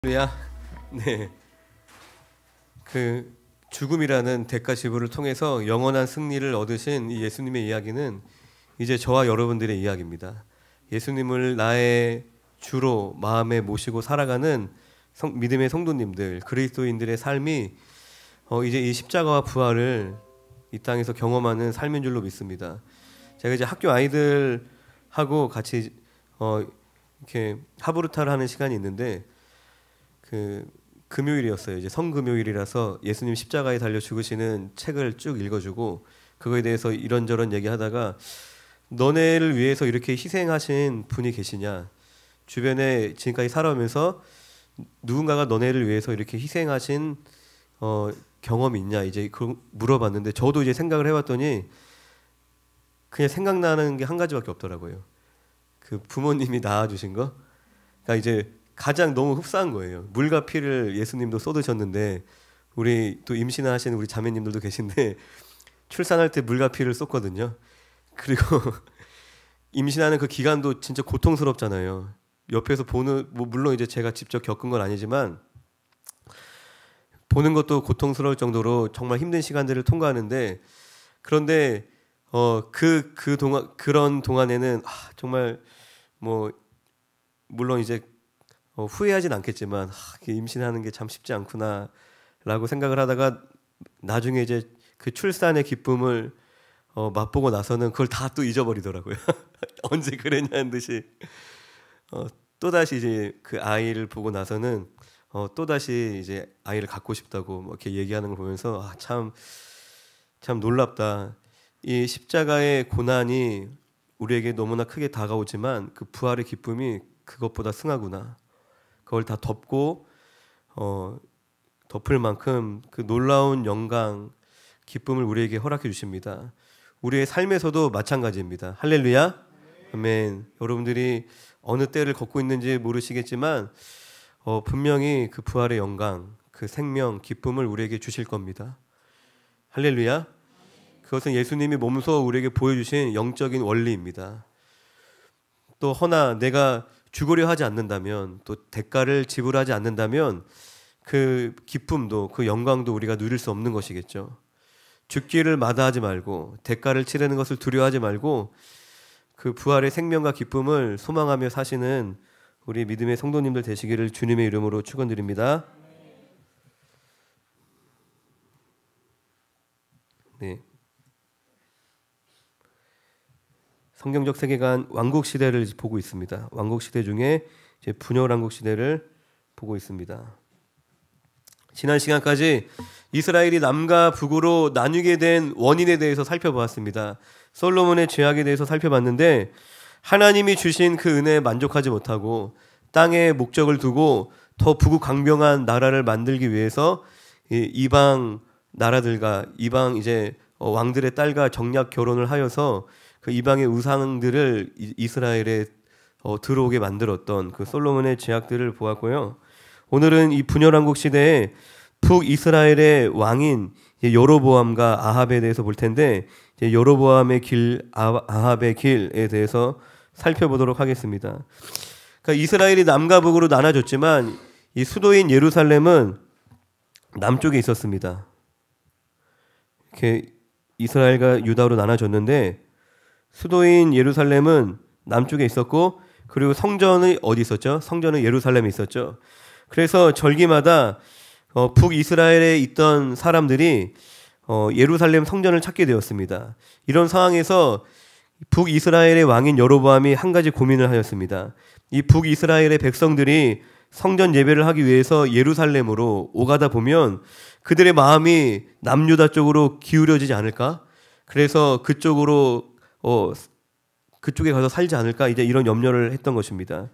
할렐루야. 네. 그 죽음이라는 대가 지불을 통해서 영원한 승리를 얻으신 이 예수님의 이야기는 이제 저와 여러분들의 이야기입니다. 예수님을 나의 주로 마음에 모시고 살아가는 믿음의 성도님들, 그리스도인들의 삶이 이제 이 십자가와 부활을 이 땅에서 경험하는 삶인 줄로 믿습니다. 제가 이제 학교 아이들하고 같이 이렇게 하부르타를 하는 시간이 있는데 그 금요일이었어요. 이제 성금요일이라서 예수님 십자가에 달려 죽으시는 책을 쭉 읽어주고 그거에 대해서 이런저런 얘기하다가 너네를 위해서 이렇게 희생하신 분이 계시냐? 주변에 지금까지 살아오면서 누군가가 너네를 위해서 이렇게 희생하신 경험이 있냐? 이제 물어봤는데 저도 이제 생각을 해봤더니 그냥 생각나는 게 한 가지밖에 없더라고요. 그 부모님이 낳아주신 거. 그러니까 이제 가장 너무 흡사한 거예요. 물과 피를 예수님도 쏟으셨는데 우리 또 임신하시는 우리 자매님들도 계신데 출산할 때 물과 피를 쏟거든요. 그리고 임신하는 그 기간도 진짜 고통스럽잖아요. 옆에서 보는 뭐 물론 이제 제가 직접 겪은 건 아니지만 보는 것도 고통스러울 정도로 정말 힘든 시간들을 통과하는데 그런데 그런 동안에는 정말 뭐 물론 이제 후회하진 않겠지만 임신하는 게 참 쉽지 않구나라고 생각을 하다가 나중에 이제 그 출산의 기쁨을 맛보고 나서는 그걸 다 또 잊어버리더라고요. 언제 그랬냐는 듯이 또다시 이제 그 아이를 보고 나서는 또다시 이제 아이를 갖고 싶다고 뭐 이렇게 얘기하는 걸 보면서 참 놀랍다. 이 십자가의 고난이 우리에게 너무나 크게 다가오지만 그 부활의 기쁨이 그것보다 승하구나. 그걸 다 덮고 덮을 만큼 그 놀라운 영광, 기쁨을 우리에게 허락해 주십니다. 우리의 삶에서도 마찬가지입니다. 할렐루야. 아멘. 여러분들이 어느 때를 걷고 있는지 모르시겠지만 분명히 그 부활의 영광, 그 생명, 기쁨을 우리에게 주실 겁니다. 할렐루야. 그것은 예수님이 몸소 우리에게 보여주신 영적인 원리입니다. 또 허나 내가 죽으려 하지 않는다면, 또 대가를 지불하지 않는다면 그 기쁨도 그 영광도 우리가 누릴 수 없는 것이겠죠. 죽기를 마다하지 말고 대가를 치르는 것을 두려워하지 말고 그 부활의 생명과 기쁨을 소망하며 사시는 우리 믿음의 성도님들 되시기를 주님의 이름으로 축원드립니다. 네. 성경적 세계관 왕국 시대를 보고 있습니다. 왕국 시대 중에 이제 분열 왕국 시대를 보고 있습니다. 지난 시간까지 이스라엘이 남과 북으로 나뉘게 된 원인에 대해서 살펴보았습니다. 솔로몬의 죄악에 대해서 살펴봤는데 하나님이 주신 그 은혜에 만족하지 못하고 땅에 목적을 두고 더 부국강병한 나라를 만들기 위해서 이방 나라들과 이방 이제 왕들의 딸과 정략 결혼을 하여서 그 이방의 우상들을 이스라엘에 들어오게 만들었던 그 솔로몬의 죄악들을 보았고요. 오늘은 이 분열왕국 시대에 북이스라엘의 왕인 여로보암과 아합에 대해서 볼 텐데 여로보암의 길, 아합의 길에 대해서 살펴보도록 하겠습니다. 그러니까 이스라엘이 남과 북으로 나눠졌지만 이 수도인 예루살렘은 남쪽에 있었습니다. 이렇게 이스라엘과 유다로 나눠졌는데 수도인 예루살렘은 남쪽에 있었고 그리고 성전이 어디 있었죠? 성전은 예루살렘에 있었죠. 그래서 절기마다 북이스라엘에 있던 사람들이 예루살렘 성전을 찾게 되었습니다. 이런 상황에서 북이스라엘의 왕인 여로보암이 한 가지 고민을 하였습니다. 이 북이스라엘의 백성들이 성전 예배를 하기 위해서 예루살렘으로 오가다 보면 그들의 마음이 남유다 쪽으로 기울어지지 않을까? 그래서 그쪽에 가서 살지 않을까? 이제 이런 염려를 했던 것입니다.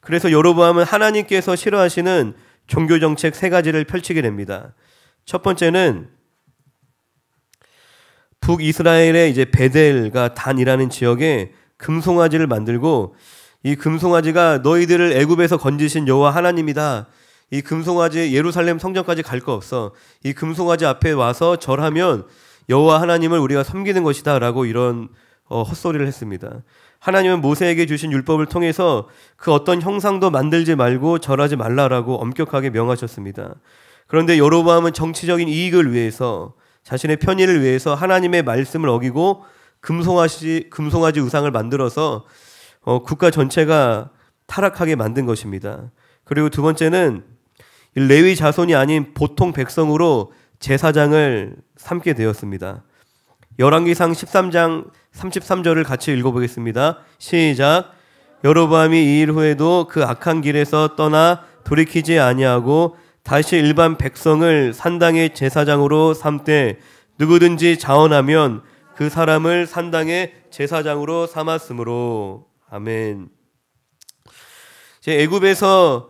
그래서 여로보암은 하나님께서 싫어하시는 종교 정책 3가지를 펼치게 됩니다. 첫 번째는 북이스라엘의 이제 베델과 단이라는 지역에 금송아지를 만들고 이 금송아지가 너희들을 애굽에서 건지신 여호와 하나님이다. 이 금송아지 예루살렘 성전까지 갈 거 없어. 이 금송아지 앞에 와서 절하면 여호와 하나님을 우리가 섬기는 것이다라고 이런 헛소리를 했습니다. 하나님은 모세에게 주신 율법을 통해서 그 어떤 형상도 만들지 말고 절하지 말라라고 엄격하게 명하셨습니다. 그런데 여로보암은 정치적인 이익을 위해서, 자신의 편의를 위해서 하나님의 말씀을 어기고 금송아지 우상을 만들어서 국가 전체가 타락하게 만든 것입니다. 그리고 두 번째는 레위 자손이 아닌 보통 백성으로 제사장을 삼게 되었습니다. 열왕기상 13장 33절을 같이 읽어보겠습니다. 시작. 여로보암이 이 일 후에도 그 악한 길에서 떠나 돌이키지 아니하고 다시 일반 백성을 산당의 제사장으로 삼되 누구든지 자원하면 그 사람을 산당의 제사장으로 삼았으므로. 아멘. 애굽에서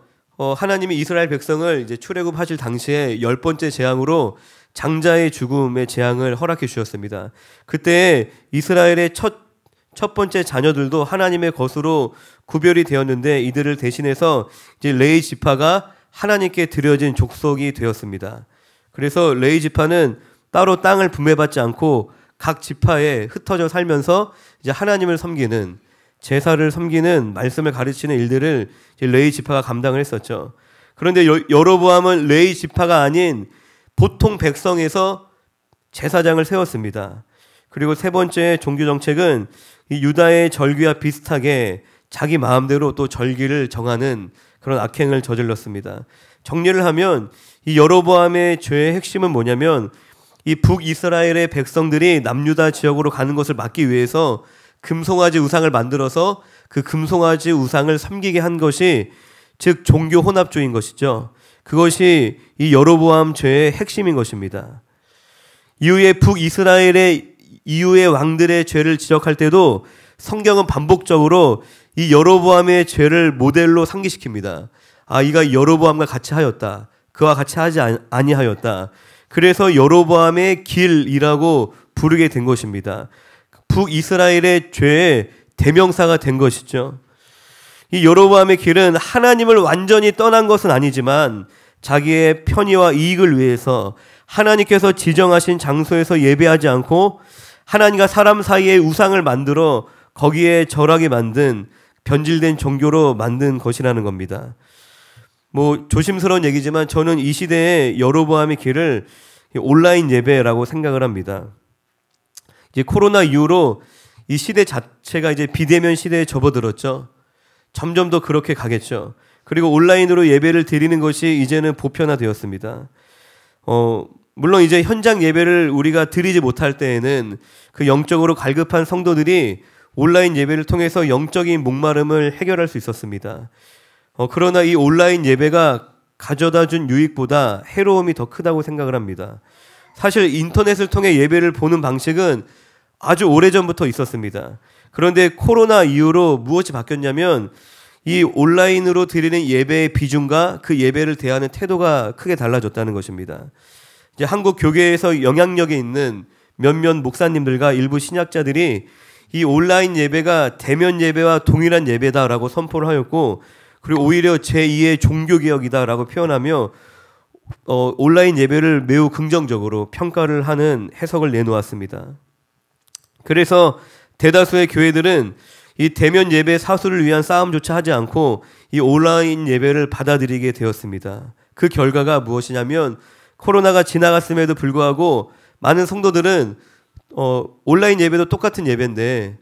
하나님이 이스라엘 백성을 이제 출애굽하실 당시에 10번째 재앙으로 장자의 죽음의 재앙을 허락해 주셨습니다. 그때 이스라엘의 첫 번째 자녀들도 하나님의 것으로 구별이 되었는데 이들을 대신해서 이제 레위 지파가 하나님께 드려진 족속이 되었습니다. 그래서 레위 지파는 따로 땅을 분배받지 않고 각 지파에 흩어져 살면서 이제 하나님을 섬기는, 제사를 섬기는, 말씀을 가르치는 일들을 이제 레위 지파가 감당을 했었죠. 그런데 여로보암은 레위 지파가 아닌 보통 백성에서 제사장을 세웠습니다. 그리고 세 번째 종교 정책은 이 유다의 절기와 비슷하게 자기 마음대로 또 절기를 정하는 그런 악행을 저질렀습니다. 정리를 하면 이 여로보암의 죄의 핵심은 뭐냐면 이 북이스라엘의 백성들이 남유다 지역으로 가는 것을 막기 위해서 금송아지 우상을 만들어서 그 금송아지 우상을 섬기게 한 것이, 즉 종교 혼합주의인 것이죠. 그것이 이 여로보암 죄의 핵심인 것입니다. 이후에 북이스라엘의 이후의 왕들의 죄를 지적할 때도 성경은 반복적으로 이 여로보암의 죄를 모델로 상기시킵니다. 아, 이가 여로보암과 같이 하였다. 그와 같이 하지 아니하였다. 그래서 여로보암의 길이라고 부르게 된 것입니다. 북이스라엘의 죄의 대명사가 된 것이죠. 이 여로보암의 길은 하나님을 완전히 떠난 것은 아니지만 자기의 편의와 이익을 위해서 하나님께서 지정하신 장소에서 예배하지 않고 하나님과 사람 사이에 우상을 만들어 거기에 절하게 만든 변질된 종교로 만든 것이라는 겁니다. 조심스러운 얘기지만 저는 이 시대의 여로보암의 길을 온라인 예배라고 생각을 합니다. 이제 코로나 이후로 이 시대 자체가 이제 비대면 시대에 접어들었죠. 점점 더 그렇게 가겠죠. 그리고 온라인으로 예배를 드리는 것이 이제는 보편화되었습니다. 물론 이제 현장 예배를 우리가 드리지 못할 때에는 그 영적으로 갈급한 성도들이 온라인 예배를 통해서 영적인 목마름을 해결할 수 있었습니다. 그러나 이 온라인 예배가 가져다 준 유익보다 해로움이 더 크다고 생각을 합니다. 사실 인터넷을 통해 예배를 보는 방식은 아주 오래전부터 있었습니다. 그런데 코로나 이후로 무엇이 바뀌었냐면 이 온라인으로 드리는 예배의 비중과 그 예배를 대하는 태도가 크게 달라졌다는 것입니다. 이제 한국 교계에서 영향력이 있는 몇몇 목사님들과 일부 신학자들이 이 온라인 예배가 대면 예배와 동일한 예배다라고 선포를 하였고, 그리고 오히려 제2의 종교개혁이다라고 표현하며 온라인 예배를 매우 긍정적으로 평가를 하는 해석을 내놓았습니다. 그래서 대다수의 교회들은 이 대면 예배 사수를 위한 싸움조차 하지 않고 이 온라인 예배를 받아들이게 되었습니다. 그 결과가 무엇이냐면 코로나가 지나갔음에도 불구하고 많은 성도들은 온라인 예배도 똑같은 예배인데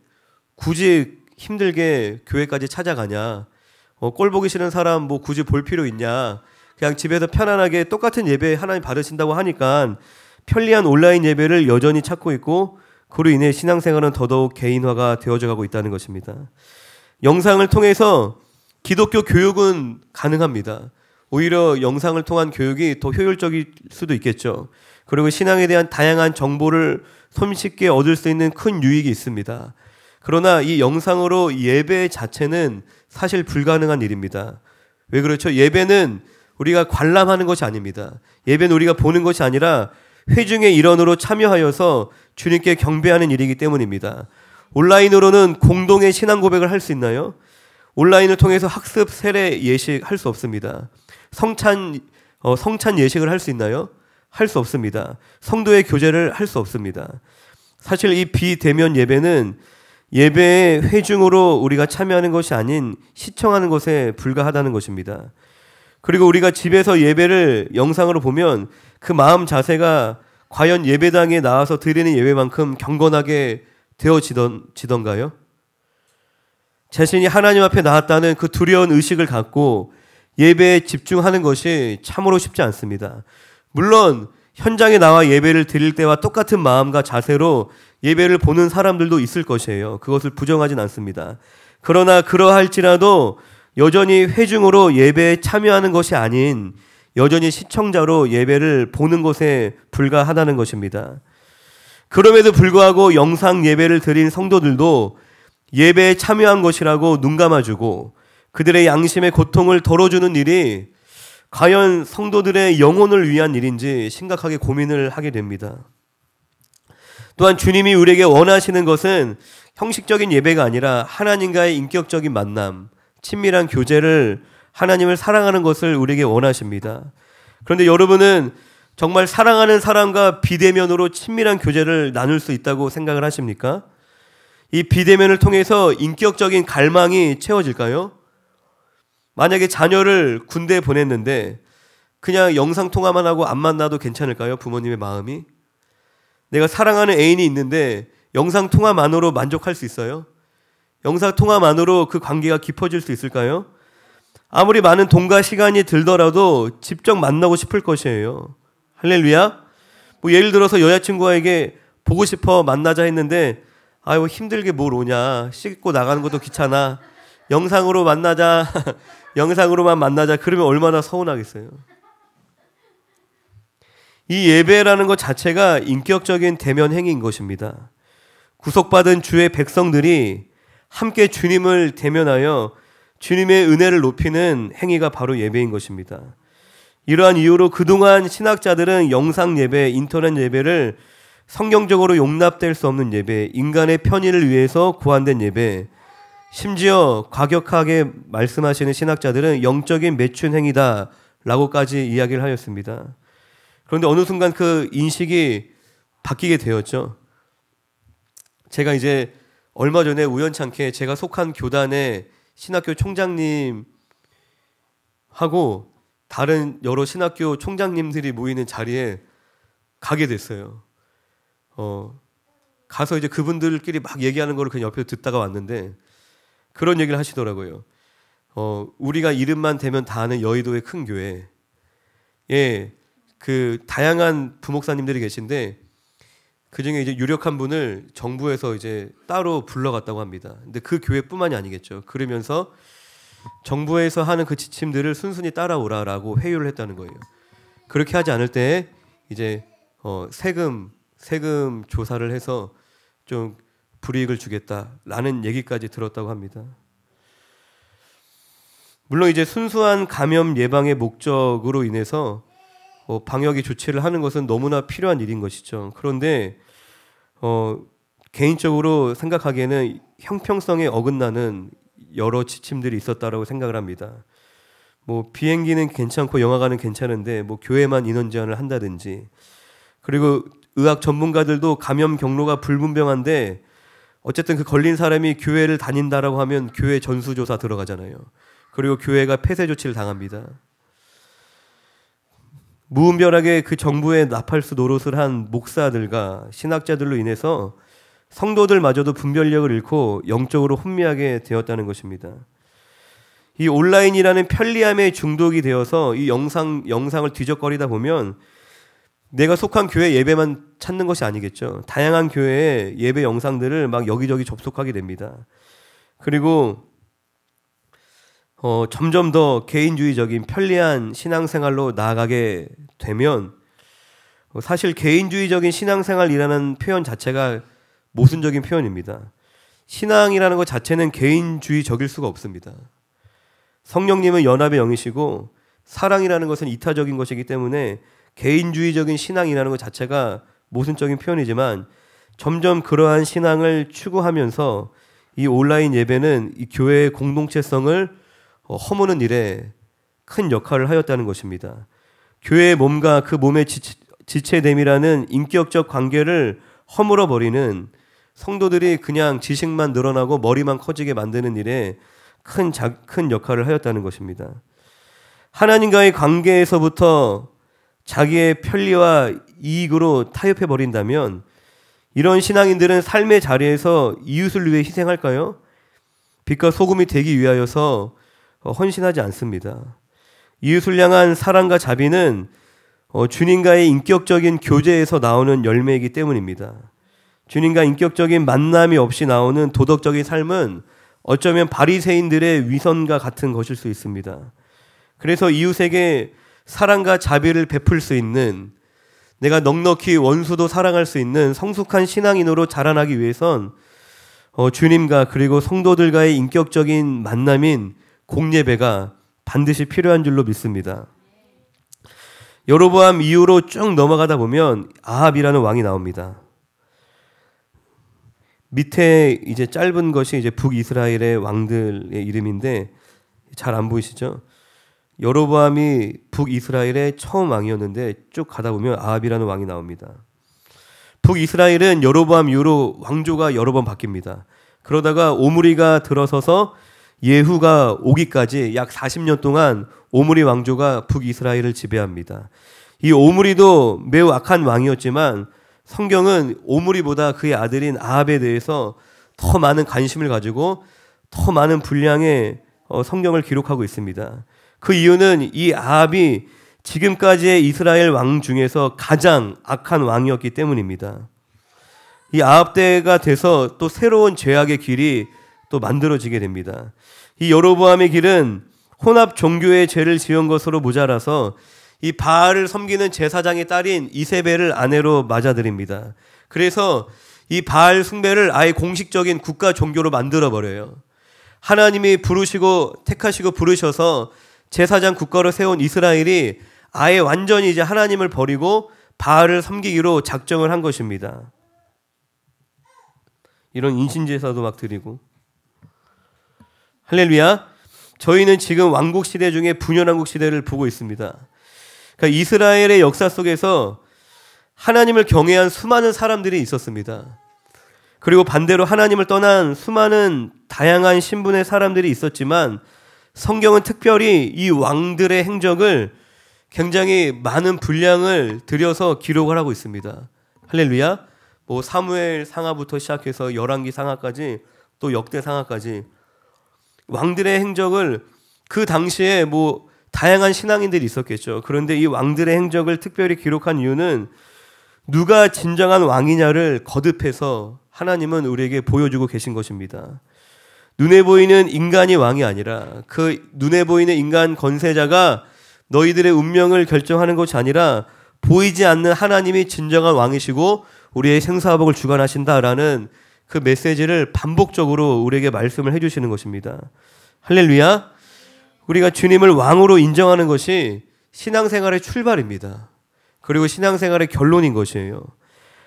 굳이 힘들게 교회까지 찾아가냐, 꼴 보기 싫은 사람 굳이 볼 필요 있냐, 그냥 집에서 편안하게 똑같은 예배 하나님 받으신다고 하니까 편리한 온라인 예배를 여전히 찾고 있고, 그로 인해 신앙생활은 더더욱 개인화가 되어져 가고 있다는 것입니다. 영상을 통해서 기독교 교육은 가능합니다. 오히려 영상을 통한 교육이 더 효율적일 수도 있겠죠. 그리고 신앙에 대한 다양한 정보를 손쉽게 얻을 수 있는 큰 유익이 있습니다. 그러나 이 영상으로 예배 자체는 사실 불가능한 일입니다. 왜 그렇죠? 예배는 우리가 관람하는 것이 아닙니다. 예배는 우리가 보는 것이 아니라 회중의 일원으로 참여하여서 주님께 경배하는 일이기 때문입니다. 온라인으로는 공동의 신앙 고백을 할 수 있나요? 온라인을 통해서 학습, 세례, 예식 할 수 없습니다. 성찬 예식을 할 수 있나요? 할 수 없습니다. 성도의 교제를 할 수 없습니다. 사실 이 비대면 예배는 예배의 회중으로 우리가 참여하는 것이 아닌 시청하는 것에 불과하다는 것입니다. 그리고 우리가 집에서 예배를 영상으로 보면 그 마음 자세가 과연 예배당에 나와서 드리는 예배만큼 경건하게 되어지던가요? 자신이 하나님 앞에 나왔다는 그 두려운 의식을 갖고 예배에 집중하는 것이 참으로 쉽지 않습니다. 물론 현장에 나와 예배를 드릴 때와 똑같은 마음과 자세로 예배를 보는 사람들도 있을 것이에요. 그것을 부정하진 않습니다. 그러나 그러할지라도 여전히 회중으로 예배에 참여하는 것이 아닌 여전히 시청자로 예배를 보는 것에 불과하다는 것입니다. 그럼에도 불구하고 영상 예배를 드린 성도들도 예배에 참여한 것이라고 눈 감아주고 그들의 양심의 고통을 덜어주는 일이 과연 성도들의 영혼을 위한 일인지 심각하게 고민을 하게 됩니다. 또한 주님이 우리에게 원하시는 것은 형식적인 예배가 아니라 하나님과의 인격적인 만남, 친밀한 교제를 하나님을 사랑하는 것을 우리에게 원하십니다. 그런데 여러분은 정말 사랑하는 사람과 비대면으로 친밀한 교제를 나눌 수 있다고 생각을 하십니까? 이 비대면을 통해서 인격적인 갈망이 채워질까요? 만약에 자녀를 군대에 보냈는데 그냥 영상통화만 하고 안 만나도 괜찮을까요? 부모님의 마음이? 내가 사랑하는 애인이 있는데 영상통화만으로 만족할 수 있어요? 영상통화만으로 그 관계가 깊어질 수 있을까요? 아무리 많은 돈과 시간이 들더라도 직접 만나고 싶을 것이에요. 할렐루야? 뭐 예를 들어서 여자친구에게 보고 싶어 만나자 했는데 아유 힘들게 뭘 오냐, 씻고 나가는 것도 귀찮아, 영상으로 만나자 영상으로만 만나자 그러면 얼마나 서운하겠어요. 이 예배라는 것 자체가 인격적인 대면 행위인 것입니다. 구속받은 주의 백성들이 함께 주님을 대면하여 주님의 은혜를 높이는 행위가 바로 예배인 것입니다. 이러한 이유로 그동안 신학자들은 영상 예배, 인터넷 예배를 성경적으로 용납될 수 없는 예배, 인간의 편의를 위해서 고안된 예배, 심지어 과격하게 말씀하시는 신학자들은 영적인 매춘 행위다 라고까지 이야기를 하였습니다. 그런데 어느 순간 그 인식이 바뀌게 되었죠. 제가 이제 얼마 전에 우연찮게 제가 속한 교단의 신학교 총장님하고 다른 여러 신학교 총장님들이 모이는 자리에 가게 됐어요. 가서 이제 그분들끼리 막 얘기하는 거를 그냥 옆에서 듣다가 왔는데 그런 얘기를 하시더라고요. 우리가 이름만 대면 다 아는 여의도의 큰 교회. 예, 그 다양한 부목사님들이 계신데 그 중에 이제 유력한 분을 정부에서 이제 따로 불러갔다고 합니다. 근데 그 교회뿐만이 아니겠죠. 그러면서 정부에서 하는 그 지침들을 순순히 따라오라라고 회유를 했다는 거예요. 그렇게 하지 않을 때 이제 세금 조사를 해서 좀 불이익을 주겠다라는 얘기까지 들었다고 합니다. 물론 이제 순수한 감염 예방의 목적으로 인해서 방역의 조치를 하는 것은 너무나 필요한 일인 것이죠. 그런데 개인적으로 생각하기에는 형평성에 어긋나는 여러 지침들이 있었다라고 생각을 합니다. 뭐 비행기는 괜찮고 영화관은 괜찮은데 뭐 교회만 인원 제한을 한다든지, 그리고 의학 전문가들도 감염 경로가 불분명한데 어쨌든 그 걸린 사람이 교회를 다닌다라고 하면 교회 전수조사 들어가잖아요. 그리고 교회가 폐쇄 조치를 당합니다. 무분별하게 그 정부의 나팔수 노릇을 한 목사들과 신학자들로 인해서 성도들마저도 분별력을 잃고 영적으로 혼미하게 되었다는 것입니다. 이 온라인이라는 편리함에 중독이 되어서 이 영상을 뒤적거리다 보면 내가 속한 교회 예배만 찾는 것이 아니겠죠. 다양한 교회의 예배 영상들을 막 여기저기 접속하게 됩니다. 그리고 점점 더 개인주의적인 편리한 신앙생활로 나아가게 되면 사실 개인주의적인 신앙생활이라는 표현 자체가 모순적인 표현입니다. 신앙이라는 것 자체는 개인주의적일 수가 없습니다. 성령님은 연합의 영이시고 사랑이라는 것은 이타적인 것이기 때문에 개인주의적인 신앙이라는 것 자체가 모순적인 표현이지만 점점 그러한 신앙을 추구하면서 이 온라인 예배는 이 교회의 공동체성을 허무는 일에 큰 역할을 하였다는 것입니다. 교회의 몸과 그 몸의 지체됨이라는 인격적 관계를 허물어버리는 성도들이 그냥 지식만 늘어나고 머리만 커지게 만드는 일에 큰 역할을 하였다는 것입니다. 하나님과의 관계에서부터 자기의 편리와 이익으로 타협해 버린다면 이런 신앙인들은 삶의 자리에서 이웃을 위해 희생할까요? 빛과 소금이 되기 위하여서 헌신하지 않습니다. 이웃을 향한 사랑과 자비는 주님과의 인격적인 교제에서 나오는 열매이기 때문입니다. 주님과 인격적인 만남이 없이 나오는 도덕적인 삶은 어쩌면 바리새인들의 위선과 같은 것일 수 있습니다. 그래서 이웃에게 사랑과 자비를 베풀 수 있는, 내가 넉넉히 원수도 사랑할 수 있는 성숙한 신앙인으로 자라나기 위해선 주님과 그리고 성도들과의 인격적인 만남인 공예배가 반드시 필요한 줄로 믿습니다. 여로보암 이후로 쭉 넘어가다 보면 아합이라는 왕이 나옵니다. 밑에 이제 짧은 것이 이제 북이스라엘의 왕들의 이름인데 잘 안 보이시죠? 여로보암이 북이스라엘의 처음 왕이었는데 쭉 가다 보면 아합이라는 왕이 나옵니다. 북이스라엘은 여로보암 이후로 왕조가 여러 번 바뀝니다. 그러다가 오므리가 들어서서 예후가 오기까지 약 40년 동안 오므리 왕조가 북이스라엘을 지배합니다. 이 오므리도 매우 악한 왕이었지만 성경은 오므리보다 그의 아들인 아합에 대해서 더 많은 관심을 가지고 더 많은 분량의 성경을 기록하고 있습니다. 그 이유는 이 아합이 지금까지의 이스라엘 왕 중에서 가장 악한 왕이었기 때문입니다. 이 아합 때가 돼서 또 새로운 죄악의 길이 또 만들어지게 됩니다. 이 여로보암의 길은 혼합 종교의 죄를 지은 것으로 모자라서 이 바알을 섬기는 제사장의 딸인 이세벨을 아내로 맞아들입니다. 그래서 이 바알 숭배를 아예 공식적인 국가 종교로 만들어버려요. 하나님이 택하시고 부르셔서 제사장 국가로 세운 이스라엘이 아예 완전히 이제 하나님을 버리고 바알을 섬기기로 작정을 한 것입니다. 이런 인신제사도 막 드리고. 할렐루야. 저희는 지금 왕국 시대 중에 분열왕국 시대를 보고 있습니다. 그러니까 이스라엘의 역사 속에서 하나님을 경외한 수많은 사람들이 있었습니다. 그리고 반대로 하나님을 떠난 수많은 다양한 신분의 사람들이 있었지만 성경은 특별히 이 왕들의 행적을 굉장히 많은 분량을 들여서 기록을 하고 있습니다. 할렐루야. 뭐 사무엘 상하부터 시작해서 열왕기 상하까지 또 역대 상하까지 왕들의 행적을 그 당시에 뭐 다양한 신앙인들이 있었겠죠. 그런데 이 왕들의 행적을 특별히 기록한 이유는 누가 진정한 왕이냐를 거듭해서 하나님은 우리에게 보여주고 계신 것입니다. 눈에 보이는 인간이 왕이 아니라 그 눈에 보이는 인간 권세자가 너희들의 운명을 결정하는 것이 아니라 보이지 않는 하나님이 진정한 왕이시고 우리의 생사화복을 주관하신다라는 그 메시지를 반복적으로 우리에게 말씀을 해주시는 것입니다. 할렐루야. 우리가 주님을 왕으로 인정하는 것이 신앙생활의 출발입니다. 그리고 신앙생활의 결론인 것이에요.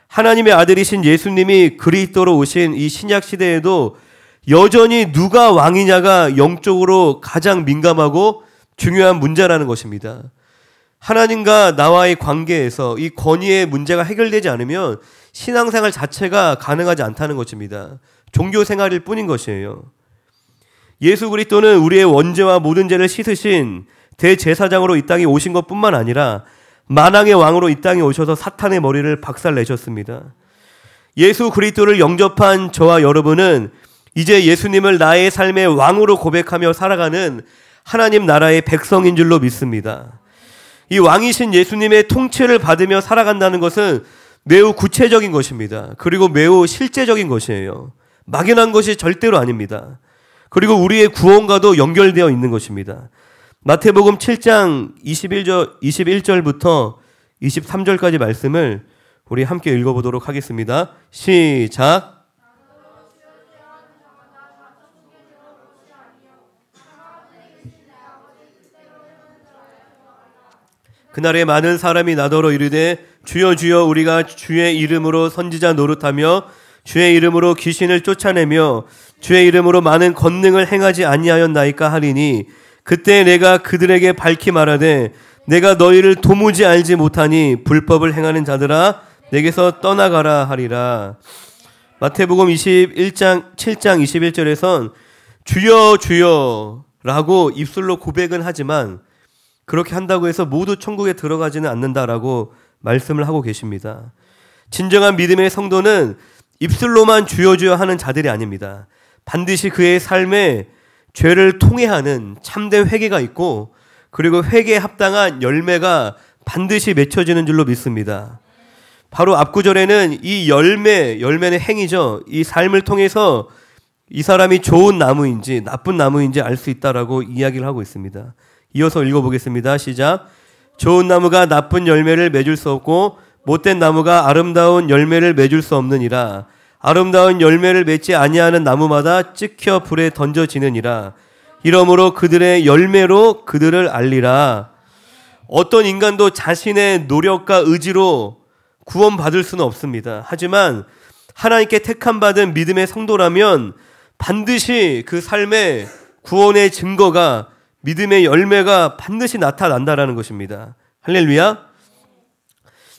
하나님의 아들이신 예수님이 그리스도로 오신 이 신약 시대에도 여전히 누가 왕이냐가 영적으로 가장 민감하고 중요한 문제라는 것입니다. 하나님과 나와의 관계에서 이 권위의 문제가 해결되지 않으면 신앙생활 자체가 가능하지 않다는 것입니다. 종교생활일 뿐인 것이에요. 예수 그리스도는 우리의 원죄와 모든 죄를 씻으신 대제사장으로 이 땅에 오신 것뿐만 아니라 만왕의 왕으로 이 땅에 오셔서 사탄의 머리를 박살내셨습니다. 예수 그리스도를 영접한 저와 여러분은 이제 예수님을 나의 삶의 왕으로 고백하며 살아가는 하나님 나라의 백성인 줄로 믿습니다. 이 왕이신 예수님의 통치를 받으며 살아간다는 것은 매우 구체적인 것입니다. 그리고 매우 실제적인 것이에요. 막연한 것이 절대로 아닙니다. 그리고 우리의 구원과도 연결되어 있는 것입니다. 마태복음 7장 21절부터 23절까지 말씀을 우리 함께 읽어보도록 하겠습니다. 시작. 그날에 많은 사람이 나더러 이르되 주여 주여 우리가 주의 이름으로 선지자 노릇하며 주의 이름으로 귀신을 쫓아내며 주의 이름으로 많은 권능을 행하지 아니하였나이까 하리니 그때 내가 그들에게 밝히 말하되 내가 너희를 도무지 알지 못하니 불법을 행하는 자들아 내게서 떠나가라 하리라. 마태복음 7장 21절에선 주여 주여 라고 입술로 고백은 하지만 그렇게 한다고 해서 모두 천국에 들어가지는 않는다라고 말씀을 하고 계십니다. 진정한 믿음의 성도는 입술로만 주여 주여 하는 자들이 아닙니다. 반드시 그의 삶에 죄를 통회하는 참된 회개가 있고 그리고 회개에 합당한 열매가 반드시 맺혀지는 줄로 믿습니다. 바로 앞구절에는 이 열매는 행위죠. 이 삶을 통해서 이 사람이 좋은 나무인지 나쁜 나무인지 알 수 있다라고 이야기를 하고 있습니다. 이어서 읽어보겠습니다. 시작. 좋은 나무가 나쁜 열매를 맺을 수 없고 못된 나무가 아름다운 열매를 맺을 수 없느니라. 아름다운 열매를 맺지 아니하는 나무마다 찍혀 불에 던져지느니라. 이러므로 그들의 열매로 그들을 알리라. 어떤 인간도 자신의 노력과 의지로 구원받을 수는 없습니다. 하지만 하나님께 택함받은 믿음의 성도라면 반드시 그 삶의 구원의 증거가 믿음의 열매가 반드시 나타난다라는 것입니다. 할렐루야.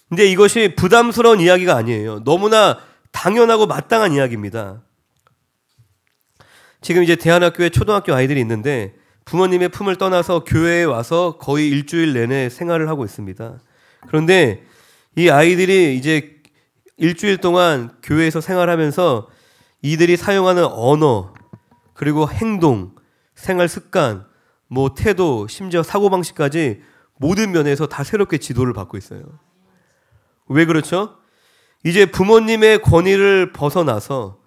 근데 이것이 부담스러운 이야기가 아니에요. 너무나 당연하고 마땅한 이야기입니다. 지금 이제 대안학교에 초등학교 아이들이 있는데 부모님의 품을 떠나서 교회에 와서 거의 일주일 내내 생활을 하고 있습니다. 그런데 이 아이들이 이제 일주일 동안 교회에서 생활하면서 이들이 사용하는 언어, 그리고 행동, 생활 습관, 태도, 심지어 사고방식까지 모든 면에서 다 새롭게 지도를 받고 있어요. 왜 그렇죠? 이제 부모님의 권위를 벗어나서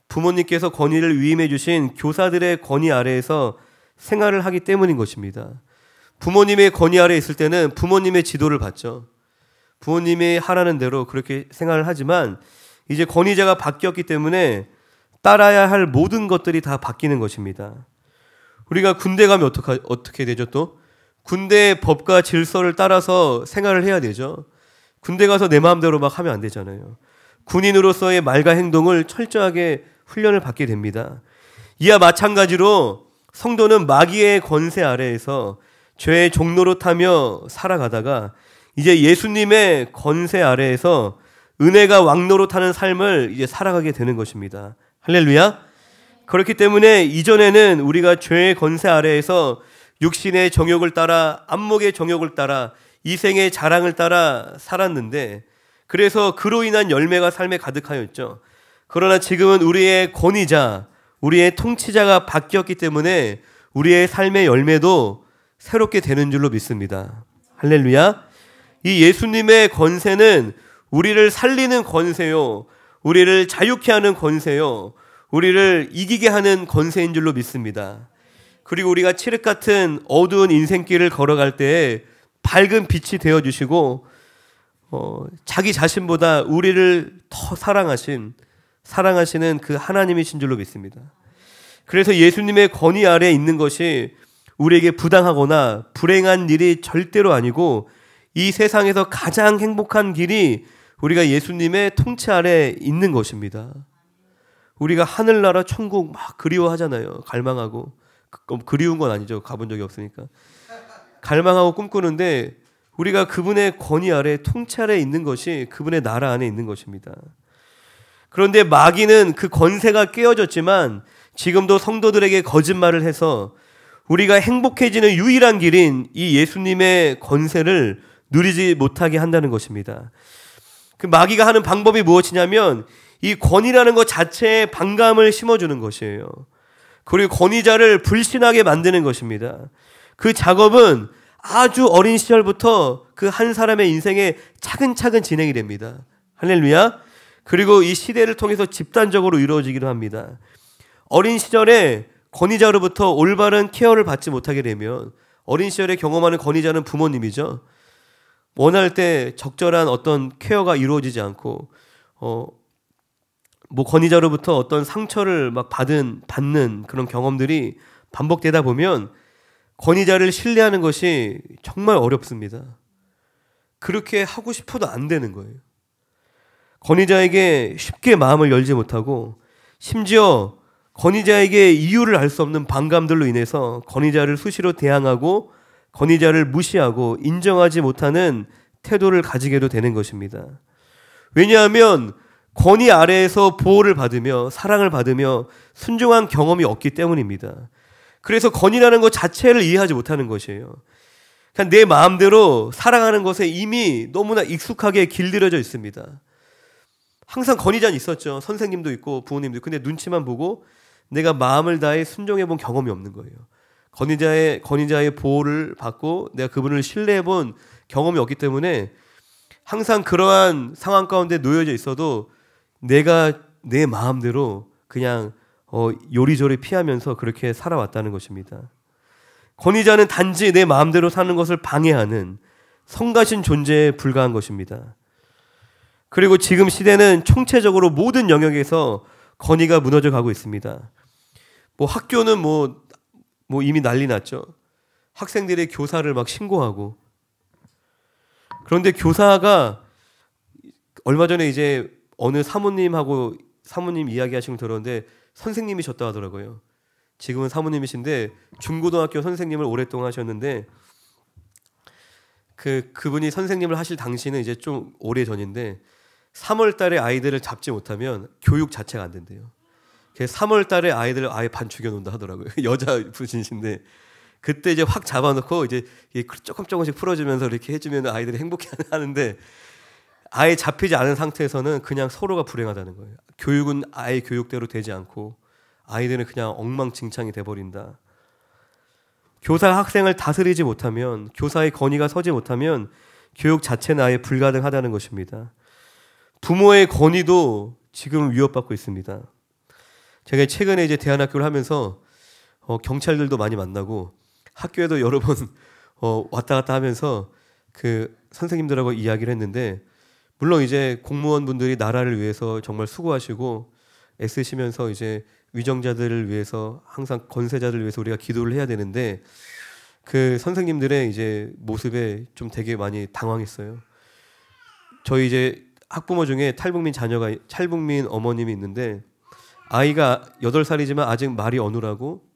부모님께서 권위를 위임해 주신 교사들의 권위 아래에서 생활을 하기 때문인 것입니다. 부모님의 권위 아래에 있을 때는 부모님의 지도를 받죠. 부모님이 하라는 대로 그렇게 생활을 하지만 이제 권위자가 바뀌었기 때문에 따라야 할 모든 것들이 다 바뀌는 것입니다. 우리가 군대 가면 어떻게 되죠 또? 군대의 법과 질서를 따라서 생활을 해야 되죠. 군대 가서 내 마음대로 막 하면 안 되잖아요. 군인으로서의 말과 행동을 철저하게 훈련을 받게 됩니다. 이와 마찬가지로 성도는 마귀의 권세 아래에서 죄의 종로로 타며 살아가다가 이제 예수님의 권세 아래에서 은혜가 왕노로 타는 삶을 이제 살아가게 되는 것입니다. 할렐루야. 그렇기 때문에 이전에는 우리가 죄의 권세 아래에서 육신의 정욕을 따라 안목의 정욕을 따라 이생의 자랑을 따라 살았는데 그래서 그로 인한 열매가 삶에 가득하였죠. 그러나 지금은 우리의 권위자, 우리의 통치자가 바뀌었기 때문에 우리의 삶의 열매도 새롭게 되는 줄로 믿습니다. 할렐루야. 이 예수님의 권세는 우리를 살리는 권세요, 우리를 자유케 하는 권세요, 우리를 이기게 하는 권세인 줄로 믿습니다. 그리고 우리가 칠흑 같은 어두운 인생길을 걸어갈 때에 밝은 빛이 되어주시고 자기 자신보다 우리를 더 사랑하시는 그 하나님이신 줄로 믿습니다. 그래서 예수님의 권위 아래에 있는 것이 우리에게 부당하거나 불행한 일이 절대로 아니고 이 세상에서 가장 행복한 길이 우리가 예수님의 통치 아래에 있는 것입니다. 우리가 하늘나라 천국 막 그리워하잖아요. 갈망하고. 그리운 건 아니죠. 가본 적이 없으니까. 갈망하고 꿈꾸는데 우리가 그분의 권위 아래 통치 아래에 있는 것이 그분의 나라 안에 있는 것입니다. 그런데 마귀는 그 권세가 깨어졌지만 지금도 성도들에게 거짓말을 해서 우리가 행복해지는 유일한 길인 이 예수님의 권세를 누리지 못하게 한다는 것입니다. 그 마귀가 하는 방법이 무엇이냐면 이 권위라는 것 자체에 반감을 심어주는 것이에요. 그리고 권위자를 불신하게 만드는 것입니다. 그 작업은 아주 어린 시절부터 그 한 사람의 인생에 차근차근 진행이 됩니다. 할렐루야. 그리고 이 시대를 통해서 집단적으로 이루어지기도 합니다. 어린 시절에 권위자로부터 올바른 케어를 받지 못하게 되면 어린 시절에 경험하는 권위자는 부모님이죠. 원할 때 적절한 어떤 케어가 이루어지지 않고 권위자로부터 어떤 상처를 막 받는 그런 경험들이 반복되다 보면 권위자를 신뢰하는 것이 정말 어렵습니다. 그렇게 하고 싶어도 안 되는 거예요. 권위자에게 쉽게 마음을 열지 못하고 심지어 권위자에게 이유를 알 수 없는 반감들로 인해서 권위자를 수시로 대항하고 권위자를 무시하고 인정하지 못하는 태도를 가지게도 되는 것입니다. 왜냐하면 권위 아래에서 보호를 받으며 사랑을 받으며 순종한 경험이 없기 때문입니다. 그래서 권위라는 것 자체를 이해하지 못하는 것이에요. 그냥 내 마음대로 살아가는 것에 이미 너무나 익숙하게 길들여져 있습니다. 항상 권위자는 있었죠. 선생님도 있고 부모님도 있고. 근데 눈치만 보고 내가 마음을 다해 순종해 본 경험이 없는 거예요. 권위자의 보호를 받고 내가 그분을 신뢰해 본 경험이 없기 때문에 항상 그러한 상황 가운데 놓여져 있어도 내가 내 마음대로 그냥 요리조리 피하면서 그렇게 살아왔다는 것입니다. 권위자는 단지 내 마음대로 사는 것을 방해하는 성가신 존재에 불과한 것입니다. 그리고 지금 시대는 총체적으로 모든 영역에서 권위가 무너져 가고 있습니다. 학교는 이미 난리 났죠. 학생들의 교사를 막 신고하고. 그런데 교사가 얼마 전에 이제 어느 사모님 이야기하시는 걸 들었는데 선생님이셨다 하더라고요. 지금은 사모님이신데 중고등학교 선생님을 오랫동안 하셨는데 그분이 선생님을 하실 당시는 이제 좀 오래 전인데 3월 달에 아이들을 잡지 못하면 교육 자체가 안 된대요. 그래서 3월 달에 아이들을 아예 반 죽여놓는다 하더라고요. 여자 분이신데 그때 이제 확 잡아놓고 이제 조금씩 풀어주면서 이렇게 해주면 아이들이 행복해 하는데 아예 잡히지 않은 상태에서는 그냥 서로가 불행하다는 거예요. 교육은 아예 교육대로 되지 않고 아이들은 그냥 엉망진창이 돼버린다. 교사 학생을 다스리지 못하면, 교사의 권위가 서지 못하면 교육 자체는 아예 불가능하다는 것입니다. 부모의 권위도 지금 위협받고 있습니다. 제가 최근에 이제 대안학교를 하면서 경찰들도 많이 만나고 학교에도 여러 번 왔다 갔다 하면서 그 선생님들하고 이야기를 했는데, 물론 이제 공무원분들이 나라를 위해서 정말 수고하시고 애쓰시면서 이제 위정자들을 위해서, 항상 권세자들을 위해서 우리가 기도를 해야 되는데, 그 선생님들의 이제 모습에 좀 되게 많이 당황했어요. 저희 이제 학부모 중에 탈북민 어머님이 있는데 아이가 8살이지만 아직 말이 어눌하고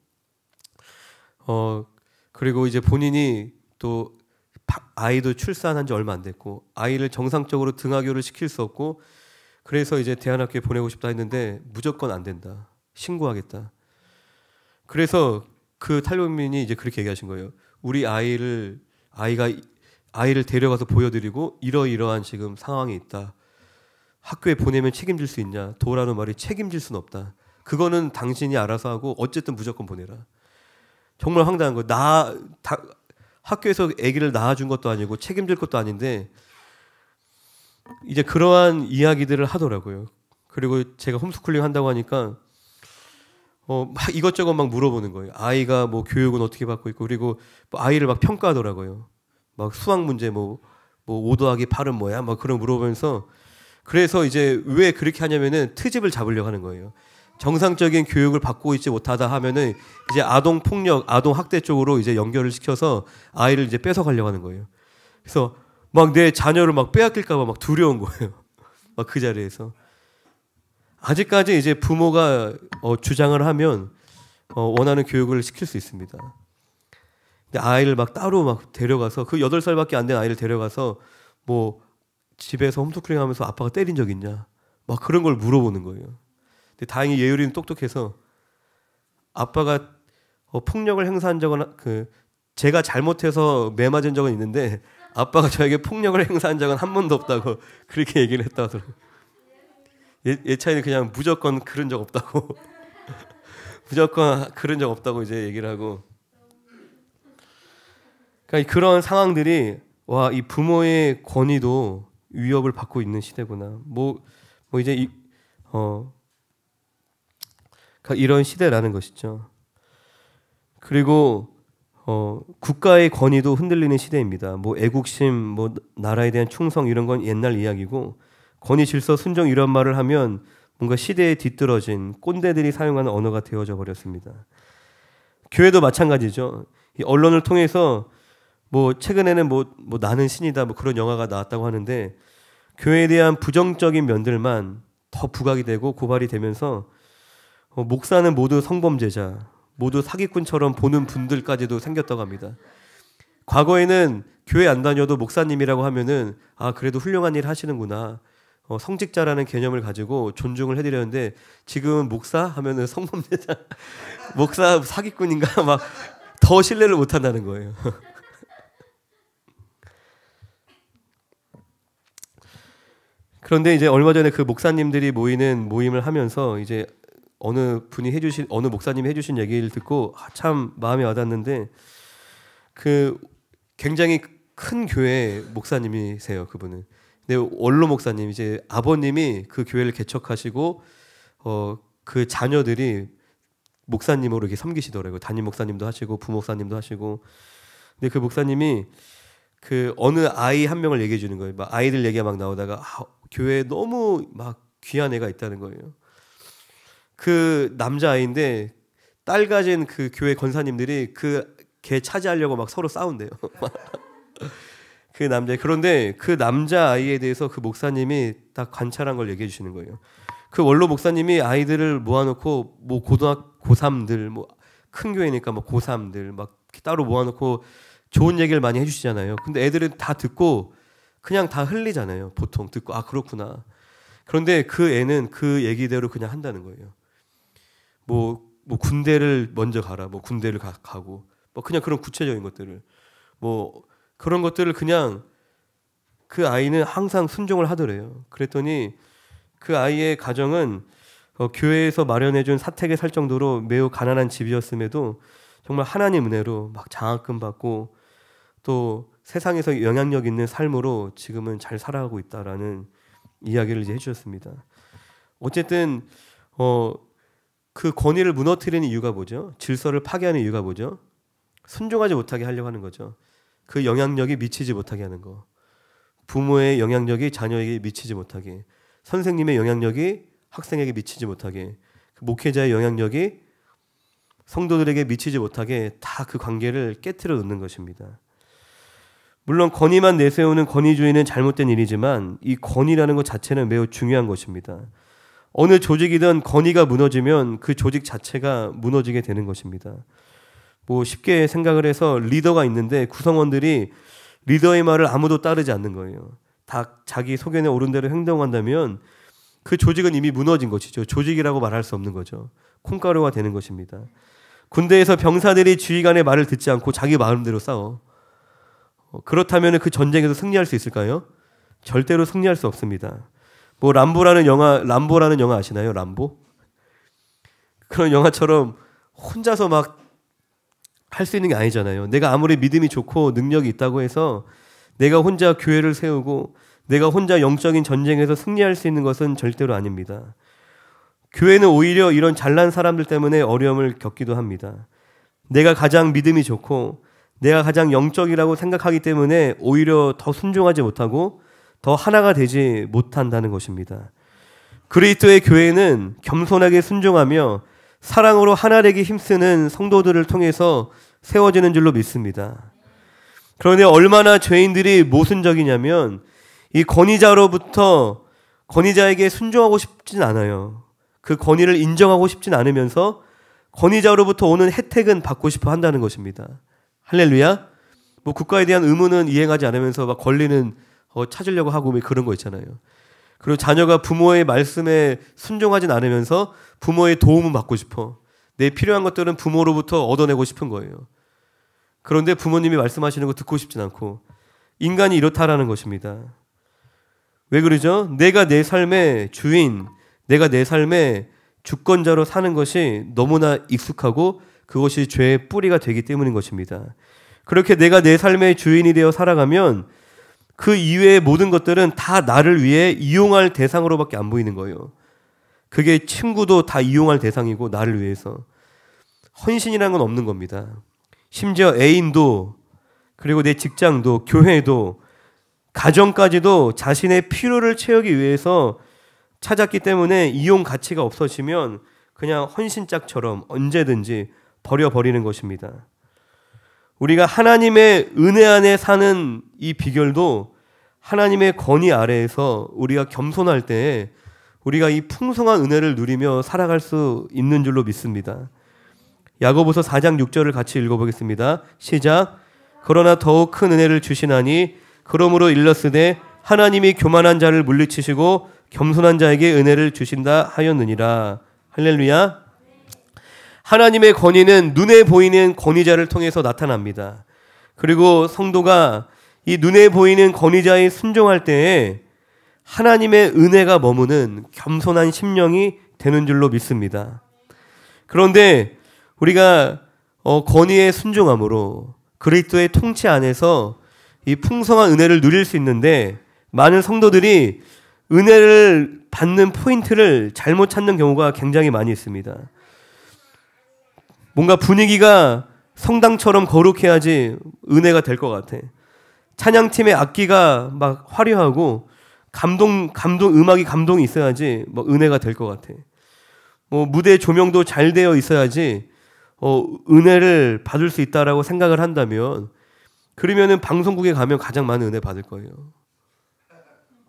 그리고 이제 본인이 또 아이도 출산한 지 얼마 안 됐고 아이를 정상적으로 등하교를 시킬 수 없고, 그래서 이제 대안학교에 보내고 싶다 했는데 무조건 안 된다, 신고하겠다. 그래서 그 탈북민이 이제 그렇게 얘기하신 거예요. 우리 아이가 데려가서 보여드리고 이러이러한 지금 상황이 있다. 학교에 보내면 책임질 수 있냐? 도라는 말이 책임질 수는 없다. 그거는 당신이 알아서 하고 어쨌든 무조건 보내라. 정말 황당한 거. 학교에서 아기를 낳아준 것도 아니고 책임질 것도 아닌데 이제 그러한 이야기들을 하더라고요. 그리고 제가 홈스쿨링 한다고 하니까 막 이것저것 막 물어보는 거예요. 아이가 뭐 교육은 어떻게 받고 있고, 그리고 뭐 아이를 막 평가하더라고요. 막 수학 문제 뭐 5 더하기 8은 뭐야? 막 그런 물어보면서, 그래서 이제 왜 그렇게 하냐면은 트집을 잡으려고 하는 거예요. 정상적인 교육을 받고 있지 못하다 하면은 이제 아동 폭력, 아동 학대 쪽으로 이제 연결을 시켜서 아이를 이제 뺏어가려고 하는 거예요. 그래서 막 내 자녀를 막 빼앗길까봐 막 두려운 거예요. 막 그 자리에서. 아직까지 이제 부모가 주장을 하면 원하는 교육을 시킬 수 있습니다. 근데 아이를 막 따로 막 데려가서, 그 8살밖에 안 된 아이를 데려가서 뭐 집에서 홈스쿨링 하면서 아빠가 때린 적 있냐? 막 그런 걸 물어보는 거예요. 근데 다행히 예율이는 똑똑해서 아빠가 폭력을 행사한 적은 제가 잘못해서 매 맞은 적은 있는데 아빠가 저에게 폭력을 행사한 적은 한 번도 없다고 그렇게 얘기를 했다 하더라고요. 얘 차이는 그냥 무조건 그런 적 없다고 무조건 그런 적 없다고 이제 얘기를 하고, 그러니까 그런 상황들이 이 부모의 권위도 위협을 받고 있는 시대구나. 이제 이런 시대라는 것이죠. 그리고 국가의 권위도 흔들리는 시대입니다. 애국심, 나라에 대한 충성 이런 건 옛날 이야기고, 권위, 질서, 순종 이런 말을 하면 뭔가 시대에 뒤떨어진 꼰대들이 사용하는 언어가 되어져 버렸습니다. 교회도 마찬가지죠. 이 언론을 통해서 최근에는 나는 신이다 그런 영화가 나왔다고 하는데, 교회에 대한 부정적인 면들만 더 부각이 되고 고발이 되면서 목사는 모두 성범죄자, 모두 사기꾼처럼 보는 분들까지도 생겼다고 합니다. 과거에는 교회 안 다녀도 목사님이라고 하면은 그래도 훌륭한 일 하시는구나, 성직자라는 개념을 가지고 존중을 해드렸는데 지금은 목사 하면은 성범죄자, 목사 사기꾼인가 막 더 신뢰를 못한다는 거예요. 그런데 이제 얼마 전에 그 목사님들이 모이는 모임을 하면서 이제 어느 목사님이 해주신 얘기를 듣고 참 마음에 와닿는데 그 굉장히 큰 교회 목사님이세요, 그분은. 근데 원로 목사님, 이제 아버님이 그 교회를 개척하시고 그 자녀들이 목사님으로 이렇게 섬기시더라고요. 담임 목사님도 하시고 부목사님도 하시고. 근데 그 목사님이 그 어느 아이 한 명을 얘기해 주는 거예요. 막 아이들 얘기가 막 나오다가 교회에 너무 막 귀한 애가 있다는 거예요. 그 남자 아이인데 딸 가진 그 교회 권사님들이 그 걔 차지하려고 막 서로 싸운대요. 그 남자. 그런데 그 남자 아이에 대해서 그 목사님이 딱 관찰한 걸 얘기해 주시는 거예요. 그 원로 목사님이 아이들을 모아놓고 뭐 고3들 뭐 큰 교회니까 뭐 고3들 막 따로 모아놓고 좋은 얘기를 많이 해주시잖아요. 근데 애들은 다 듣고 그냥 다 흘리잖아요. 보통 듣고 아 그렇구나. 그런데 그 애는 그 얘기대로 그냥 한다는 거예요. 뭐 군대를 먼저 가라. 뭐 군대를 가고 뭐 그냥 그런 구체적인 것들을 뭐 그런 것들을 그냥 그 아이는 항상 순종을 하더래요. 그랬더니 그 아이의 가정은 교회에서 마련해준 사택에 살 정도로 매우 가난한 집이었음에도 정말 하나님 은혜로 막 장학금 받고 또 세상에서 영향력 있는 삶으로 지금은 잘 살아가고 있다라는 이야기를 이제 해주셨습니다. 어쨌든 그 권위를 무너뜨리는 이유가 뭐죠? 질서를 파괴하는 이유가 뭐죠? 순종하지 못하게 하려고 하는 거죠. 그 영향력이 미치지 못하게 하는 거. 부모의 영향력이 자녀에게 미치지 못하게, 선생님의 영향력이 학생에게 미치지 못하게, 목회자의 영향력이 성도들에게 미치지 못하게 다 그 관계를 깨트려 놓는 것입니다. 물론 권위만 내세우는 권위주의는 잘못된 일이지만 이 권위라는 것 자체는 매우 중요한 것입니다. 어느 조직이든 권위가 무너지면 그 조직 자체가 무너지게 되는 것입니다. 뭐 쉽게 생각을 해서 리더가 있는데 구성원들이 리더의 말을 아무도 따르지 않는 거예요. 다 자기 소견에 오른 대로 행동한다면 그 조직은 이미 무너진 것이죠. 조직이라고 말할 수 없는 거죠. 콩가루가 되는 것입니다. 군대에서 병사들이 지휘관의 말을 듣지 않고 자기 마음대로 싸워. 그렇다면 그 전쟁에서 승리할 수 있을까요? 절대로 승리할 수 없습니다. 뭐 람보라는 영화 아시나요? 람보? 그런 영화처럼 혼자서 막 할 수 있는 게 아니잖아요. 내가 아무리 믿음이 좋고 능력이 있다고 해서 내가 혼자 교회를 세우고 내가 혼자 영적인 전쟁에서 승리할 수 있는 것은 절대로 아닙니다. 교회는 오히려 이런 잘난 사람들 때문에 어려움을 겪기도 합니다. 내가 가장 믿음이 좋고 내가 가장 영적이라고 생각하기 때문에 오히려 더 순종하지 못하고 더 하나가 되지 못한다는 것입니다. 그리스도의 교회는 겸손하게 순종하며 사랑으로 하나 되기 힘쓰는 성도들을 통해서 세워지는 줄로 믿습니다. 그런데 얼마나 죄인들이 모순적이냐면 이 권위자로부터 권위자에게 순종하고 싶진 않아요. 그 권위를 인정하고 싶진 않으면서 권위자로부터 오는 혜택은 받고 싶어 한다는 것입니다. 할렐루야. 뭐 국가에 대한 의무는 이행하지 않으면서 막 권리는 찾으려고 하고 그런 거 있잖아요. 그리고 자녀가 부모의 말씀에 순종하진 않으면서 부모의 도움은 받고 싶어. 내 필요한 것들은 부모로부터 얻어내고 싶은 거예요. 그런데 부모님이 말씀하시는 거 듣고 싶진 않고 인간이 이렇다라는 것입니다. 왜 그러죠? 내가 내 삶의 주인, 내가 내 삶의 주권자로 사는 것이 너무나 익숙하고 그것이 죄의 뿌리가 되기 때문인 것입니다. 그렇게 내가 내 삶의 주인이 되어 살아가면 그 이외의 모든 것들은 다 나를 위해 이용할 대상으로밖에 안 보이는 거예요. 그게 친구도 다 이용할 대상이고 나를 위해서. 헌신이라는 건 없는 겁니다. 심지어 애인도 그리고 내 직장도 교회도 가정까지도 자신의 필요를 채우기 위해서 찾았기 때문에 이용 가치가 없어지면 그냥 헌신짝처럼 언제든지 버려버리는 것입니다. 우리가 하나님의 은혜 안에 사는 이 비결도 하나님의 권위 아래에서 우리가 겸손할 때 우리가 이 풍성한 은혜를 누리며 살아갈 수 있는 줄로 믿습니다. 야고보서 4장 6절을 같이 읽어보겠습니다. 시작. 그러나 더욱 큰 은혜를 주시나니 그러므로 일렀으되 하나님이 교만한 자를 물리치시고 겸손한 자에게 은혜를 주신다 하였느니라. 할렐루야. 하나님의 권위는 눈에 보이는 권위자를 통해서 나타납니다. 그리고 성도가 이 눈에 보이는 권위자에 순종할 때에 하나님의 은혜가 머무는 겸손한 심령이 되는 줄로 믿습니다. 그런데 우리가 권위에 순종함으로 그리스도의 통치 안에서 이 풍성한 은혜를 누릴 수 있는데, 많은 성도들이 은혜를 받는 포인트를 잘못 찾는 경우가 굉장히 많이 있습니다. 뭔가 분위기가 성당처럼 거룩해야지 은혜가 될 것 같아. 찬양팀의 악기가 막 화려하고 음악이 감동이 있어야지 뭐 은혜가 될 것 같아. 무대 조명도 잘 되어 있어야지 은혜를 받을 수 있다라고 생각을 한다면, 그러면은 방송국에 가면 가장 많은 은혜 받을 거예요.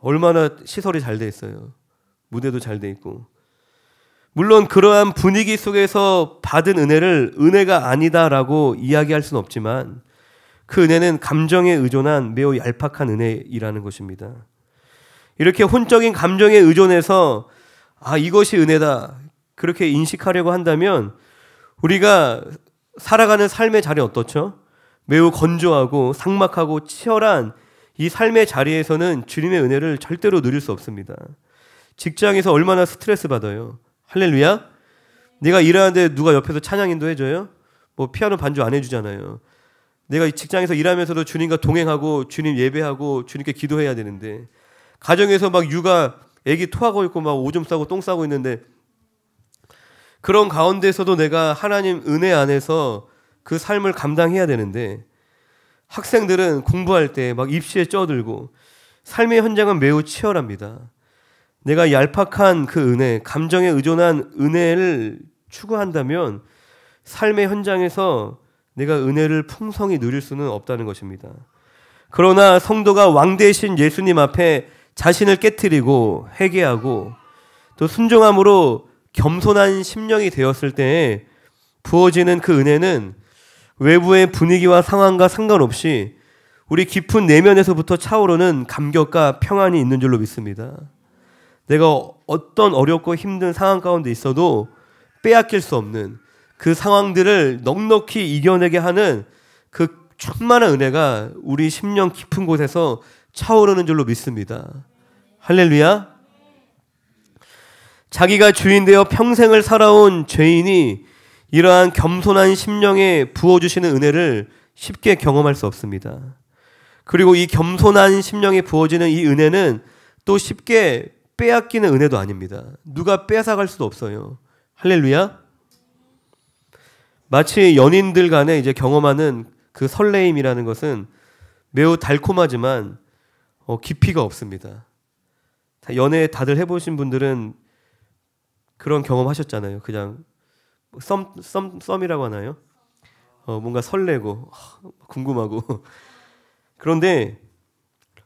얼마나 시설이 잘 돼 있어요. 무대도 잘 돼 있고. 물론 그러한 분위기 속에서 받은 은혜를 은혜가 아니다라고 이야기할 수는 없지만, 그 은혜는 감정에 의존한 매우 얄팍한 은혜이라는 것입니다. 이렇게 혼적인 감정에 의존해서 이것이 은혜다 그렇게 인식하려고 한다면, 우리가 살아가는 삶의 자리 어떻죠? 매우 건조하고 삭막하고 치열한 이 삶의 자리에서는 주님의 은혜를 절대로 누릴 수 없습니다. 직장에서 얼마나 스트레스 받아요. 할렐루야. 내가 일하는데 누가 옆에서 찬양 인도해줘요? 피아노 반주 안 해주잖아요. 내가 직장에서 일하면서도 주님과 동행하고 주님 예배하고 주님께 기도해야 되는데, 가정에서 막 육아 애기 토하고 있고 막 오줌 싸고 똥 싸고 있는데, 그런 가운데서도 내가 하나님 은혜 안에서 그 삶을 감당해야 되는데, 학생들은 공부할 때 막 입시에 쪄들고 삶의 현장은 매우 치열합니다. 내가 얄팍한 그 은혜, 감정에 의존한 은혜를 추구한다면 삶의 현장에서 내가 은혜를 풍성히 누릴 수는 없다는 것입니다. 그러나 성도가 왕 대신 예수님 앞에 자신을 깨트리고 회개하고 또 순종함으로 겸손한 심령이 되었을 때에 부어지는 그 은혜는 외부의 분위기와 상황과 상관없이 우리 깊은 내면에서부터 차오르는 감격과 평안이 있는 줄로 믿습니다. 내가 어떤 어렵고 힘든 상황 가운데 있어도 빼앗길 수 없는 그 상황들을 넉넉히 이겨내게 하는 그 충만한 은혜가 우리 심령 깊은 곳에서 차오르는 줄로 믿습니다. 할렐루야. 자기가 주인 되어 평생을 살아온 죄인이 이러한 겸손한 심령에 부어주시는 은혜를 쉽게 경험할 수 없습니다. 그리고 이 겸손한 심령에 부어지는 이 은혜는 또 쉽게 빼앗기는 은혜도 아닙니다. 누가 뺏어갈 수도 없어요. 할렐루야. 마치 연인들 간에 이제 경험하는 그 설레임이라는 것은 매우 달콤하지만 깊이가 없습니다. 연애 다들 해보신 분들은 그런 경험하셨잖아요. 그냥 썸이라고 하나요? 뭔가 설레고 궁금하고. 그런데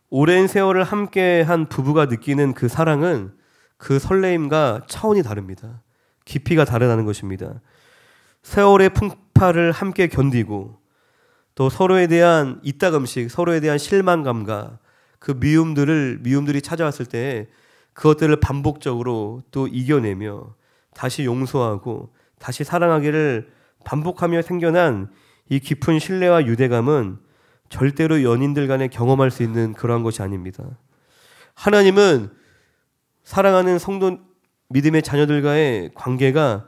오랜 세월을 함께한 부부가 느끼는 그 사랑은 그 설레임과 차원이 다릅니다. 깊이가 다르다는 것입니다. 세월의 풍파를 함께 견디고 또 서로에 대한 이따금씩 서로에 대한 실망감과 그 미움들이 찾아왔을 때 그것들을 반복적으로 또 이겨내며 다시 용서하고 다시 사랑하기를 반복하며 생겨난 이 깊은 신뢰와 유대감은 절대로 연인들 간에 경험할 수 있는 그러한 것이 아닙니다. 하나님은 사랑하는 성도 믿음의 자녀들과의 관계가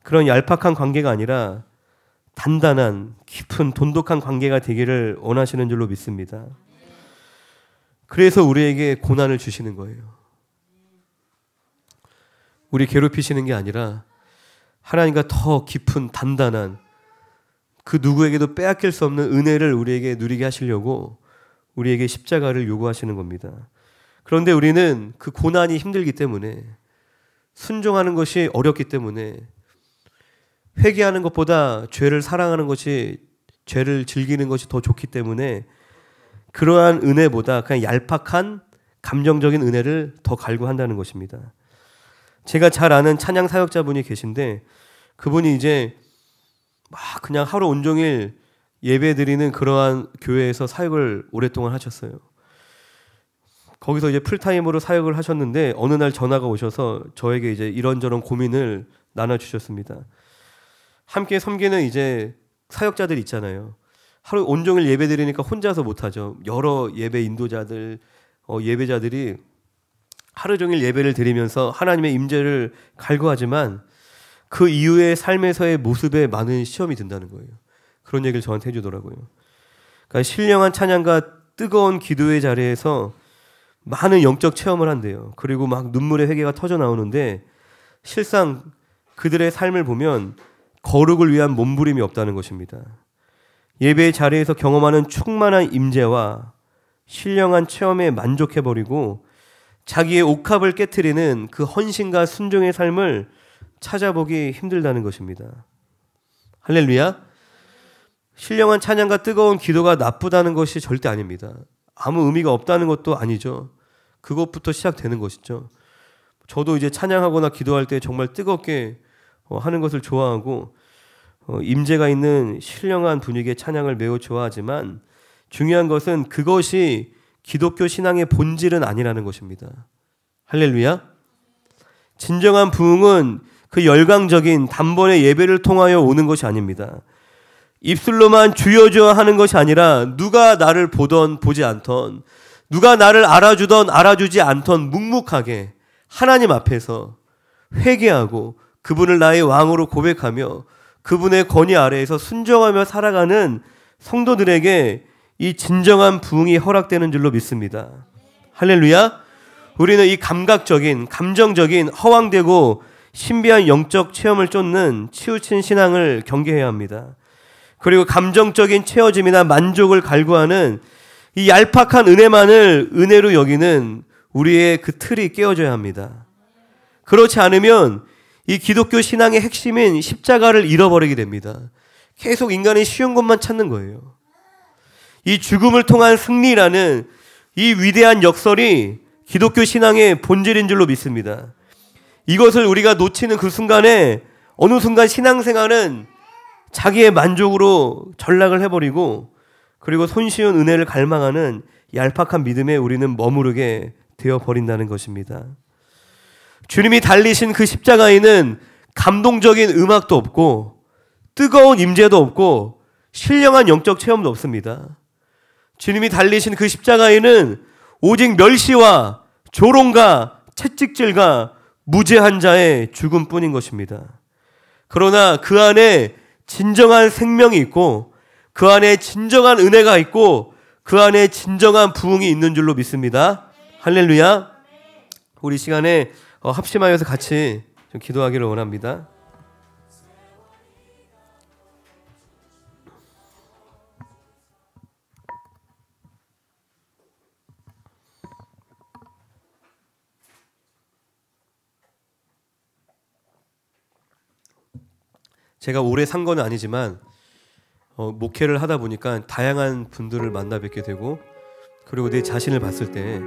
그런 얄팍한 관계가 아니라 단단한 깊은 돈독한 관계가 되기를 원하시는 줄로 믿습니다. 그래서 우리에게 고난을 주시는 거예요. 우리 괴롭히시는 게 아니라 하나님과 더 깊은 단단한 그 누구에게도 빼앗길 수 없는 은혜를 우리에게 누리게 하시려고 우리에게 십자가를 요구하시는 겁니다. 그런데 우리는 그 고난이 힘들기 때문에, 순종하는 것이 어렵기 때문에, 회개하는 것보다 죄를 사랑하는 것이, 죄를 즐기는 것이 더 좋기 때문에 그러한 은혜보다 그냥 얄팍한 감정적인 은혜를 더 갈구한다는 것입니다. 제가 잘 아는 찬양 사역자분이 계신데, 그분이 이제 막 그냥 하루 온종일 예배 드리는 그러한 교회에서 사역을 오랫동안 하셨어요. 거기서 이제 풀타임으로 사역을 하셨는데 어느 날 전화가 오셔서 저에게 이제 이런저런 고민을 나눠주셨습니다. 함께 섬기는 이제 사역자들 있잖아요. 하루 온종일 예배 드리니까 혼자서 못하죠. 여러 예배 인도자들, 예배자들이 하루 종일 예배를 드리면서 하나님의 임재를 갈구하지만 그 이후의 삶에서의 모습에 많은 시험이 든다는 거예요. 그런 얘기를 저한테 해주더라고요. 그러니까 신령한 찬양과 뜨거운 기도의 자리에서 많은 영적 체험을 한대요. 그리고 막 눈물의 회개가 터져 나오는데 실상 그들의 삶을 보면 거룩을 위한 몸부림이 없다는 것입니다. 예배의 자리에서 경험하는 충만한 임재와 신령한 체험에 만족해버리고 자기의 옥합을 깨트리는 그 헌신과 순종의 삶을 찾아보기 힘들다는 것입니다. 할렐루야. 신령한 찬양과 뜨거운 기도가 나쁘다는 것이 절대 아닙니다. 아무 의미가 없다는 것도 아니죠. 그것부터 시작되는 것이죠. 저도 이제 찬양하거나 기도할 때 정말 뜨겁게 하는 것을 좋아하고 임재가 있는 신령한 분위기의 찬양을 매우 좋아하지만 중요한 것은 그것이 기독교 신앙의 본질은 아니라는 것입니다. 할렐루야. 진정한 부흥은 그 열광적인 단번에 예배를 통하여 오는 것이 아닙니다. 입술로만 주여 주여 하는 것이 아니라 누가 나를 보던 보지 않던, 누가 나를 알아주던 알아주지 않던 묵묵하게 하나님 앞에서 회개하고 그분을 나의 왕으로 고백하며 그분의 권위 아래에서 순종하며 살아가는 성도들에게 이 진정한 부흥이 허락되는 줄로 믿습니다. 할렐루야. 우리는 이 감각적인, 감정적인, 허황되고 신비한 영적 체험을 쫓는 치우친 신앙을 경계해야 합니다. 그리고 감정적인 채워짐이나 만족을 갈구하는 이 얄팍한 은혜만을 은혜로 여기는 우리의 그 틀이 깨어져야 합니다. 그렇지 않으면 이 기독교 신앙의 핵심인 십자가를 잃어버리게 됩니다. 계속 인간이 쉬운 것만 찾는 거예요. 이 죽음을 통한 승리라는 이 위대한 역설이 기독교 신앙의 본질인 줄로 믿습니다. 이것을 우리가 놓치는 그 순간에 어느 순간 신앙생활은 자기의 만족으로 전락을 해버리고 그리고 손쉬운 은혜를 갈망하는 얄팍한 믿음에 우리는 머무르게 되어버린다는 것입니다. 주님이 달리신 그 십자가에는 감동적인 음악도 없고 뜨거운 임재도 없고 신령한 영적 체험도 없습니다. 주님이 달리신 그 십자가에는 오직 멸시와 조롱과 채찍질과 무죄한 자의 죽음뿐인 것입니다. 그러나 그 안에 진정한 생명이 있고 그 안에 진정한 은혜가 있고 그 안에 진정한 부흥이 있는 줄로 믿습니다. 할렐루야. 우리 시간에 합심하여서 같이 좀 기도하기를 원합니다. 제가 오래 산 건 아니지만 목회를 하다 보니까 다양한 분들을 만나 뵙게 되고 그리고 내 자신을 봤을 때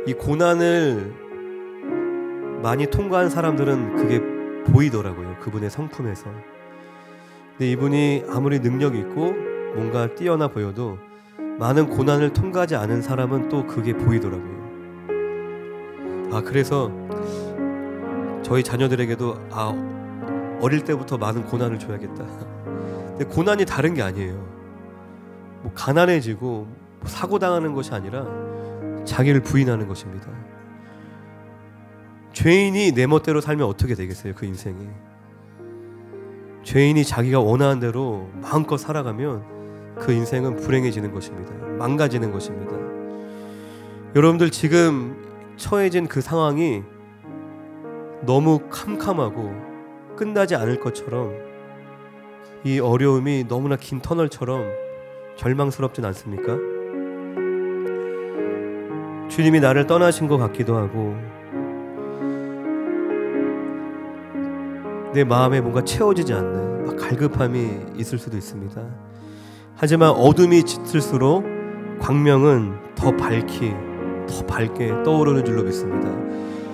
이 고난을 많이 통과한 사람들은 그게 보이더라고요. 그분의 성품에서. 근데 이분이 아무리 능력이 있고 뭔가 뛰어나 보여도 많은 고난을 통과하지 않은 사람은 또 그게 보이더라고요. 그래서 저희 자녀들에게도 어릴 때부터 많은 고난을 줘야겠다. 근데 고난이 다른 게 아니에요. 뭐 가난해지고 사고당하는 것이 아니라 자기를 부인하는 것입니다. 죄인이 내 멋대로 살면 어떻게 되겠어요? 그 인생이. 죄인이 자기가 원하는 대로 마음껏 살아가면 그 인생은 불행해지는 것입니다. 망가지는 것입니다. 여러분들 지금 처해진 그 상황이 너무 캄캄하고 끝나지 않을 것처럼 이 어려움이 너무나 긴 터널처럼 절망스럽진 않습니까? 주님이 나를 떠나신 것 같기도 하고 내 마음에 뭔가 채워지지 않는 막 갈급함이 있을 수도 있습니다. 하지만 어둠이 짙을수록 광명은 더 밝게 떠오르는 줄로 믿습니다.